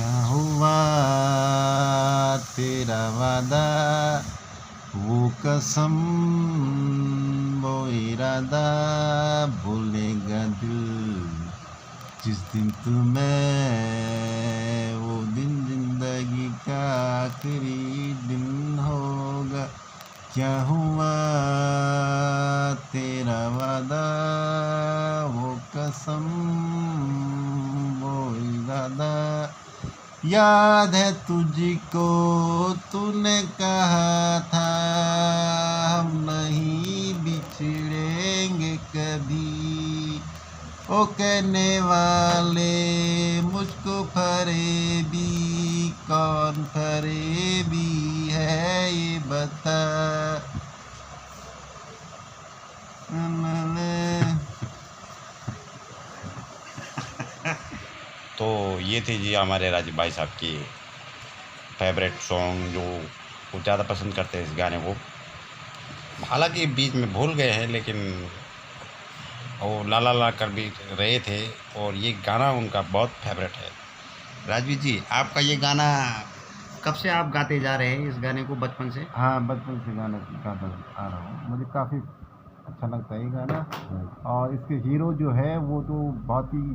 क्या हुआ तेरा वादा, वो कसम, वो इरादा, भूलेगा दिल जिस दिन तुम्हें, वो दिन जिंदगी का आखिरी दिन होगा। क्या हुआ तेरा वादा, वो कसम, वो इरादा, याद है तुझको तूने कहा था हम नहीं बिछड़ेंगे कभी। ओ कहने वाले मुझको फरेबी, कौन फरेबी है ये बता। तो ये थी जी हमारे राजीव भाई साहब की फेवरेट सॉन्ग, जो वो ज़्यादा पसंद करते हैं इस गाने को। हालांकि बीच में भूल गए हैं, लेकिन वो ला ला ला कर भी रहे थे, और ये गाना उनका बहुत फेवरेट है। राजवीर जी, आपका ये गाना कब से आप गाते जा रहे हैं, इस गाने को बचपन से? हाँ, बचपन से गाना गाता आ रहा हूँ, मुझे काफ़ी अच्छा लगता है ये गाना। और इसके हीरो जो है वो तो बहुत ही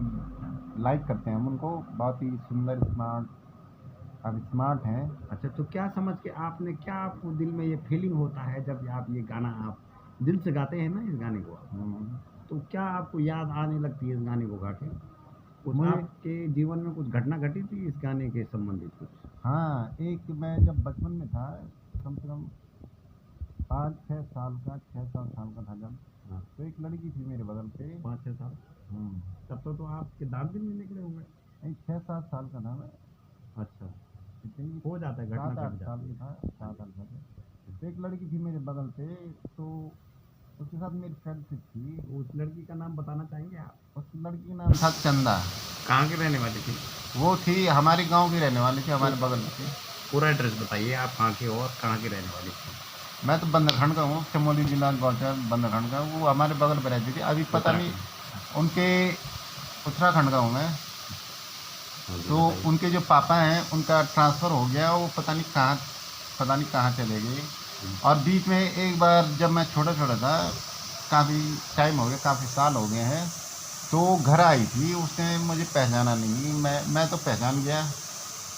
लाइक करते हैं हम उनको, बहुत ही सुंदर, स्मार्ट, अब स्मार्ट हैं। अच्छा, तो क्या समझ के आपने, क्या आपको दिल में ये फीलिंग होता है जब आप ये गाना आप दिल से गाते हैं ना इस गाने को आप, तो क्या आपको याद आने लगती है इस गाने को गा के? कुछ मुझे आपके जीवन में कुछ घटना घटी थी इस गाने के संबंधित कुछ? हाँ, एक मैं जब बचपन में था, कम से कम 5-6 साल का, 6-7 साल का था जब, हाँ, तो एक लड़की थी मेरे बगल पे। 5-6 साल? तब तो आपके दांत भी नहीं निकले होंगे। नहीं, 6-7 साल का था मैं, अच्छा, इतनी हो जाता है, घटना 7-8 घट साल जाती का है। था, 7-8 साल का। तो एक लड़की थी मेरे बगल पे, तो उसके साथ मेरी फ्रेंडशिप थी। उस लड़की का नाम बताना चाहेंगे आप? उस लड़की का नाम था चंदा। कहाँ की रहने वाली थी? वो थी हमारे गांव की रहने वाली थी, हमारे बगल में थी। पूरा एड्रेस बताइए, आप कहाँ के हो और कहाँ की रहने वाली थी? मैं तो बंदरखंड का हूँ, चमोली जिला गौचर बंदरखंड का। वो हमारे बगल पर रहती थी, अभी पता नहीं उनके, उत्तराखंड का हूँ मैं। तो उनके जो पापा हैं उनका ट्रांसफ़र हो गया, वो पता नहीं कहाँ चले गए। और बीच में एक बार जब मैं छोटा छोटा था, काफ़ी टाइम हो गया, काफ़ी साल हो गए हैं, तो घर आई थी, उसने मुझे पहचाना नहीं, मैं तो पहचान गया।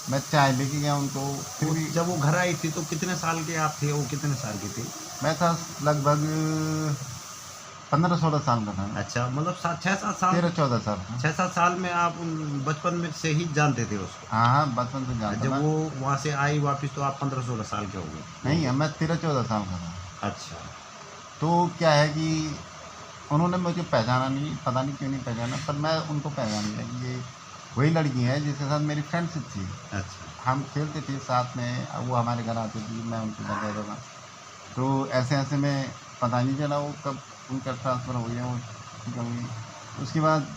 मैं चाय लेके गया उनको, फिर भी जब वो घर आई थी तो कितने साल के आप थे, वो कितने साल की थी? मैं था लगभग 15-16 साल का था। अच्छा, मतलब 6-7 साल, 13-14 साल का। 6-7 साल में आप बचपन में से ही जानते थे उसको? हाँ हाँ, बचपन से जानता जब मैं। वो वहाँ से आई वापस तो आप 15-16 साल के हो गए? नहीं, मैं 13-14 साल का था। अच्छा। तो क्या है कि उन्होंने मुझे पहचाना नहीं, पता नहीं क्यों नहीं पहचाना, पर मैं उनको पहचान लिया कि ये वही लड़की है जिसके साथ मेरी फ्रेंडशिप थी। अच्छा। हम खेलते थे साथ में, वो हमारे घर आती थी, मैं उनके घर जाता था। तो ऐसे ऐसे में पता नहीं चला वो कब उनका ट्रांसफ़र हो गया, वो ठीक हो गई। उसके बाद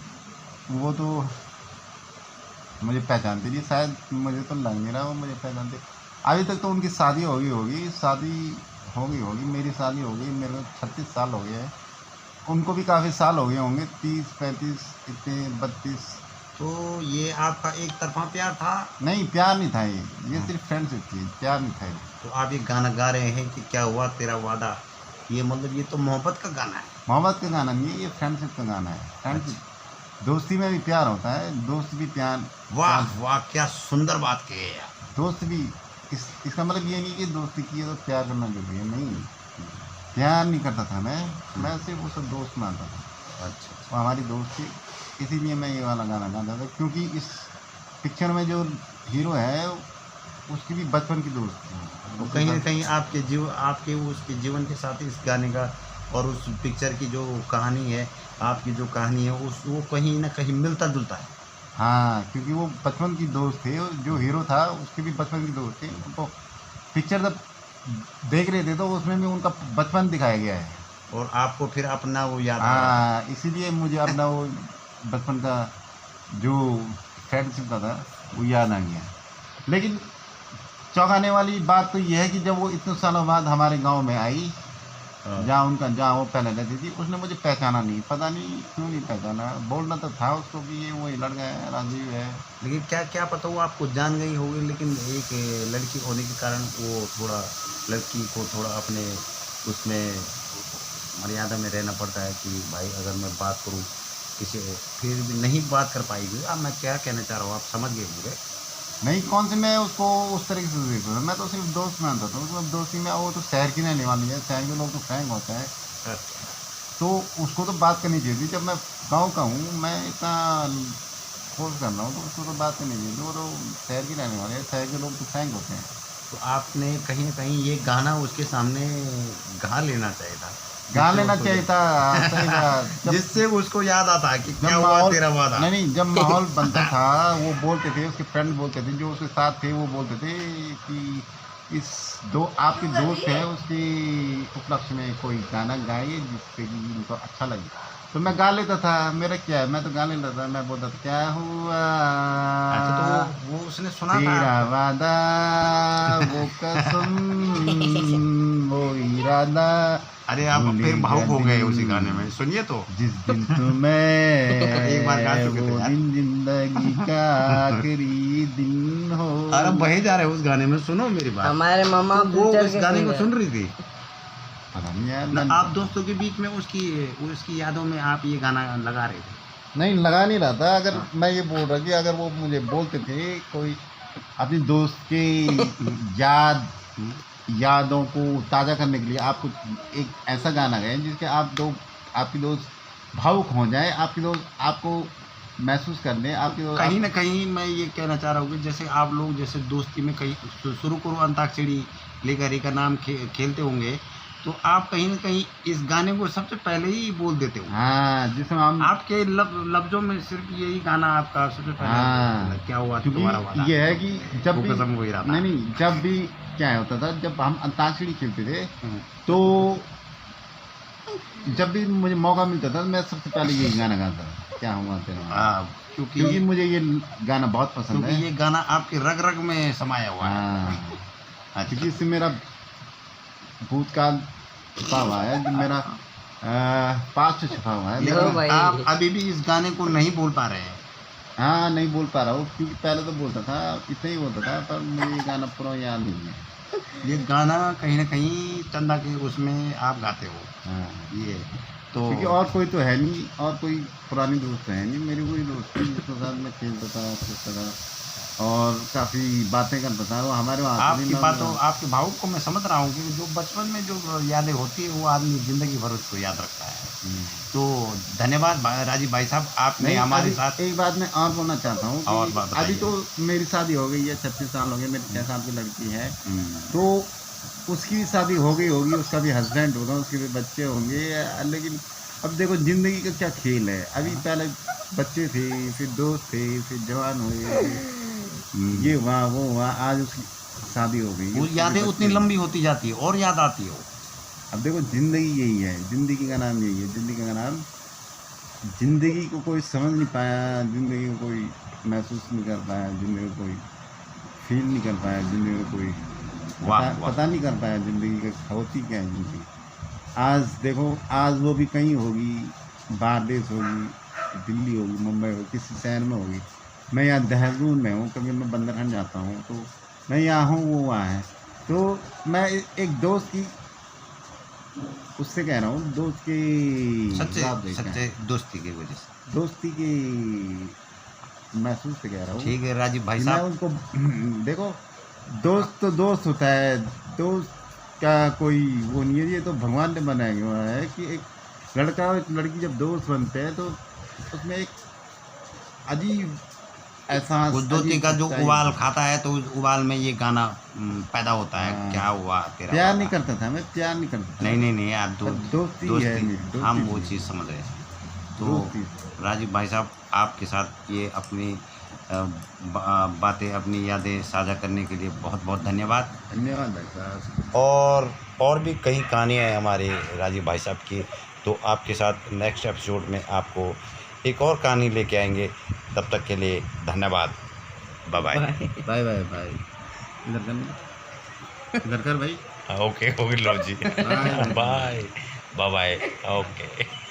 वो तो मुझे पहचानती नहीं, शायद मुझे तो लग नहीं रहा वो मुझे पहचानती। अभी तक तो उनकी शादी शादी होगी, मेरी शादी हो गई, मेरे को 36 साल हो गए हैं। उनको भी काफ़ी साल हो गए होंगे, 30-35, इतने 32। तो ये आपका एक तरफा प्यार था? नहीं, प्यार नहीं था ये सिर्फ फ्रेंडशिप थी, प्यार नहीं था ये। तो आप ये गाना गा रहे हैं कि क्या हुआ तेरा वादा, ये मतलब ये तो मोहब्बत का गाना है। मोहब्बत का गाना नहीं है ये, फ्रेंडशिप का गाना है। फ्रेंडशिप, दोस्ती में भी प्यार होता है, दोस्त भी प्यार। वाह वाह, क्या सुंदर बात कही है आप। दोस्त भी, इसका मतलब ये नहीं कि दोस्ती की है तो प्यार करना जरूरी है, नहीं। प्यार नहीं करता था मैं सिर्फ उसे दोस्त मानता था। अच्छा। वो हमारी दोस्त थी, इसीलिए मैं ये वाला गाना गाता था, क्योंकि इस पिक्चर में जो हीरो है उसकी भी बचपन की दोस्त थी। तो कहीं ना कहीं आपके उसके जीवन के साथ इस गाने का और उस पिक्चर की जो कहानी है, आपकी जो कहानी है, उस वो कहीं ना कहीं मिलता जुलता है। हाँ, क्योंकि वो बचपन की दोस्त थे, जो हीरो था उसकी भी बचपन की दोस्त थी। उनको पिक्चर जब देख रहे थे तो उसमें भी उनका बचपन दिखाया गया है। और आपको फिर अपना वो याद आ रहा हाँ, इसीलिए मुझे अपना वो बचपन का जो फ्रेंडशिप का था वो याद आ गया। लेकिन चौंकाने वाली बात तो ये है कि जब वो इतने सालों बाद हमारे गांव में आई, जहाँ वो पहले रहती थी, उसने मुझे पहचाना नहीं, पता नहीं क्यों नहीं पहचाना। बोलना तो था उसको कि ये वही लड़का है, राजीव है। लेकिन क्या क्या पता वो आपको जान गई होगी, लेकिन एक लड़की होने के कारण वो थोड़ा लड़की को थोड़ा अपने उसमें मर्यादा में रहना पड़ता है कि भाई अगर मैं बात करूं किसी, फिर भी नहीं बात कर पाएगी। अब मैं क्या कहना चाह रहा हूँ, आप समझ गए होंगे। नहीं, कौन से मैं उसको उस तरीके से देख रहा था, मैं तो सिर्फ दोस्त मानता था उसको। दोस्ती में वो तो शहर की रहने वाली है, शहर के लोग तो फ्रैंक होते हैं, तो उसको तो बात करनी चाहिए थी। जब मैं गाँव का हूँ, मैं इतना फोर्स कर रहा हूँ, तो उसको तो बात करनी चाहिए थी। वो तो शहर की रहने वाले हैं, शहर के लोग तो फ्रैंक होते हैं। तो आपने कहीं ना कहीं ये गाना उसके सामने गा लेना चाहिए था, गा लेना चाहिए था, सही बात। जिससे उसको याद आता कि जब क्या हुआ माहौल तेरा वादा। नहीं, जब माहौल बनता था, वो बोलते थे, उसके फ्रेंड बोलते थे, जो उसके साथ थे, वो बोलते थे कि आपके दोस्त है, उसकी उपलक्ष्य में कोई गाना गाइए जिससे कि उनको अच्छा लगे। तो मैं गा लेता था, मेरा क्या है, मैं तो गा लेता था। मैं बोलता था, क्या हुआ अच्छा, तो वो उसने सुना था तेरा आपको? वादा, वो कसम, वो इरादा, अरे आप फिर भावुक हो गए उसी गाने में, सुनिए तो। जिस दिन तुम्हें एक बार गा चुके थे वो यार। दिन जिंदगी का आखिरी दिन हो। अरे बहे जा रहे उस गाने में, सुनो मेरी बात। हमारे मामा तो वो फ्यूचर उस के गाने को सिंगर। सुन रही थी पता नहीं यार, ना, मैं आप दोस्तों के बीच में उसकी यादों में आप ये गाना लगा रहे थे। नहीं लगा नहीं रहा था। अगर मैं ये बोल रहा कि अगर वो मुझे बोलते थे कोई अपनी दोस्त की यादों को ताज़ा करने के लिए, आप कुछ एक ऐसा गाना गाएं जिसके आपकी दोस्त भावुक हो जाए, आपकी दोस्त आपको महसूस कर ले, आपकी दोस्त कहीं ना कहीं मैं ये कहना चाह रहा हूँ कि जैसे आप लोग जैसे दोस्ती में कहीं शुरू करो अंताक्षरी लेकर का नाम खेलते होंगे, तो आप कहीं ना कहीं इस गाने को सबसे पहले ही बोल देते हो। हाँ, जिसमें हम आपके लफ्जों में सिर्फ यही गाना आपका सबसे पहले हाँ, क्या हुआ क्योंकि तुम्हारा वादा। ये है कि जब वो भी कसम वो इरादा। नहीं, जब भी क्या होता था, जब हम अंताक्षरी खेलते थे, हम्म। तो जब भी मुझे मौका मिलता था, मैं सबसे पहले यही गाना गाता था, क्या हुआ तेरा वादा। हाँ, क्योंकि मुझे ये गाना बहुत पसंद क्योंकि है। ये गाना आपके रग रग में समाया हुआ है। हाँ, अच्छा। क्योंकि इससे मेरा भूतकाल छुपा हुआ है, जो मेरा पास्ट छुपा हुआ है। लो लेकिन भाई। आप अभी भी इस गाने को नहीं बोल पा रहे हैं। हाँ, नहीं बोल पा रहा हूँ, क्योंकि पहले तो बोलता था, इतना ही बोलता था, पर मुझे ये गाना पूरा याद नहीं है। ये गाना कहीं ना कहीं चंदा के उसमें आप गाते हो। हाँ, ये तो क्योंकि और कोई तो है नहीं, और कोई पुरानी दोस्त है नहीं, मेरी कोई दोस्त थी जिसके साथ मैं खेलता था, खेलता था और काफ़ी बातें करता था। वो हमारे वहाँ आती थी, आपकी भावुक को मैं समझ रहा हूँ कि जो बचपन में जो यादें होती है वो आदमी जिंदगी भर उसको याद रखता है। तो धन्यवाद राजीव भाई साहब, आपने नहीं, हमारे अभी साथ। एक बात मैं और बोलना चाहता हूँ और कि बात बताइए। अभी तो मेरी शादी हो गई है, 36 साल हो गए, मेरी 6 साल की लड़की है, तो उसकी भी शादी हो गई होगी, उसका भी हस्बैंड होगा, उसके भी बच्चे होंगे। लेकिन अब देखो ज़िंदगी का क्या खेल है। अभी पहले बच्चे थे, फिर दोस्त थे, फिर जवान हुए, ये हुआ वो हुआ, आज उसकी शादी हो गई, वो उसके यादें भी उतनी बच्चे लंबी होती जाती है और याद आती हो। अब देखो, ज़िंदगी यही है, ज़िंदगी का नाम यही है, ज़िंदगी का नाम। ज़िंदगी को कोई समझ नहीं पाया, ज़िंदगी को कोई महसूस नहीं कर पाया, ज़िंदगी को कोई फील नहीं कर पाया, ज़िंदगी को कोई वाह, पता नहीं कर पाया ज़िंदगी का होती क्या है ज़िंदगी। आज देखो, आज वो भी कहीं होगी, बाहर देश होगी, दिल्ली होगी, मुंबई होगी, किसी शहर में होगी। मैं यहाँ देहरादून में हूँ, कभी मैं बंदरखंड जाता हूँ, तो मैं यहाँ हूँ, वो वहाँ है। तो मैं एक दोस्त की, उससे कह रहा हूँ, दोस्त की सच्चे दोस्ती की वजह से, दोस्ती की महसूस से कह रहा हूँ। ठीक है राजीव भाई मैं साहब। उनको देखो, दोस्त तो दोस्त होता है, दोस्त का कोई वो नहीं है। ये तो भगवान ने बनाया हुआ है कि एक लड़का और एक लड़की जब दोस्त बनते हैं, तो उसमें एक अजीब एहसास, उस दोस्ती अजीब का जो सच्चाई उबाल होती है। खाता है, तो उस उबाल में ये गाना पैदा होता है। हाँ। क्या हुआ तेरा प्यार वादा। नहीं करता था मैं, प्यार नहीं करता था। नहीं आप दोस्ती है मेरी, दोस्ती हम वो है। चीज़ समझ रहे हैं। तो दोस्ती। राजीव भाई साहब, आपके साथ ये अपनी बातें, अपनी यादें साझा करने के लिए बहुत बहुत धन्यवाद। धन्यवाद भाई साहब। और भी कई कहानियाँ हैं हमारे राजीव भाई साहब की, तो आपके साथ नेक्स्ट एपिसोड में आपको एक और कहानी लेके आएंगे। तब तक के लिए धन्यवाद। Bye bye. बाय बाय भाई। इधर कर भाई। ओके लो जी बाय बाय बाय ओके